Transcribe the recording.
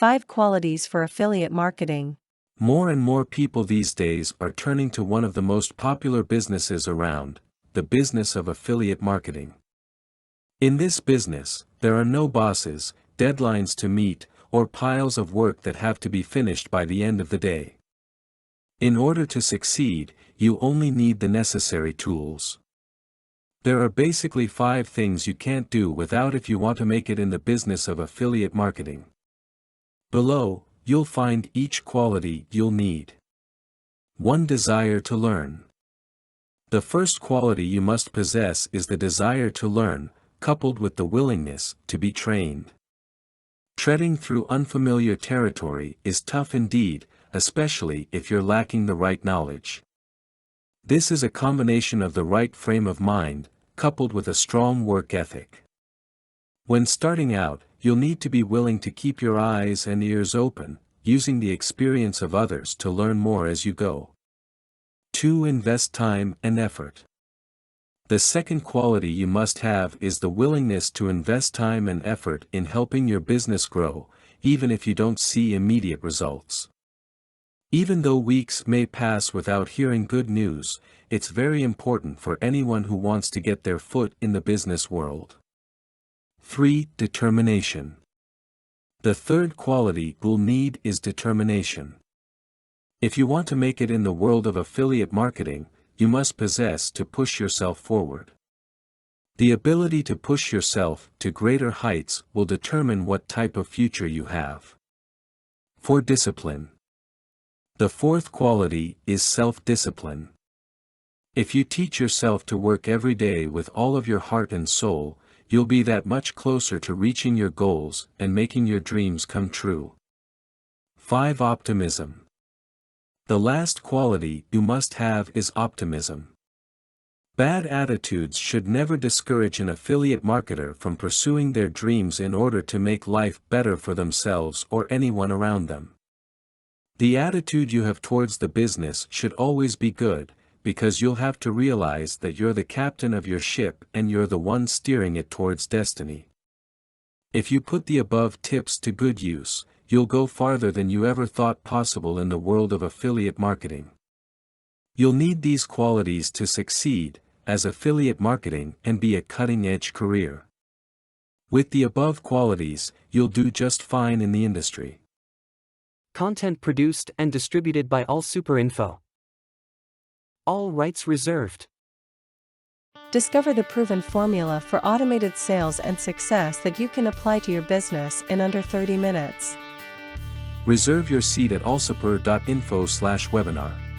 5 Qualities for Affiliate Marketing. More and more people these days are turning to one of the most popular businesses around, the business of affiliate marketing. In this business, there are no bosses, deadlines to meet, or piles of work that have to be finished by the end of the day. In order to succeed, you only need the necessary tools. There are basically 5 things you can't do without if you want to make it in the business of affiliate marketing. Below, you'll find each quality you'll need. 1. Desire to learn. The first quality you must possess is the desire to learn, coupled with the willingness to be trained. Treading through unfamiliar territory is tough indeed, especially if you're lacking the right knowledge. This is a combination of the right frame of mind, coupled with a strong work ethic. When starting out, you'll need to be willing to keep your eyes and ears open, using the experience of others to learn more as you go. 2. Invest time and effort. The second quality you must have is the willingness to invest time and effort in helping your business grow, even if you don't see immediate results. Even though weeks may pass without hearing good news, it's very important for anyone who wants to get their foot in the business world. 3. Determination. The third quality you'll need is determination. If you want to make it in the world of affiliate marketing, you must possess to push yourself forward. The ability to push yourself to greater heights will determine what type of future you have. 4. Discipline. The fourth quality is self-discipline. If you teach yourself to work every day with all of your heart and soul, you'll be that much closer to reaching your goals and making your dreams come true. 5. Optimism. The last quality you must have is optimism. Bad attitudes should never discourage an affiliate marketer from pursuing their dreams in order to make life better for themselves or anyone around them. The attitude you have towards the business should always be good, because you'll have to realize that you're the captain of your ship and you're the one steering it towards destiny. If you put the above tips to good use, you'll go farther than you ever thought possible in the world of affiliate marketing. You'll need these qualities to succeed, as affiliate marketing can be a cutting-edge career. With the above qualities, you'll do just fine in the industry. Content produced and distributed by AllSuperInfo. All rights reserved. Discover the proven formula for automated sales and success that you can apply to your business in under 30 minutes. Reserve your seat at allsuper.info/webinar.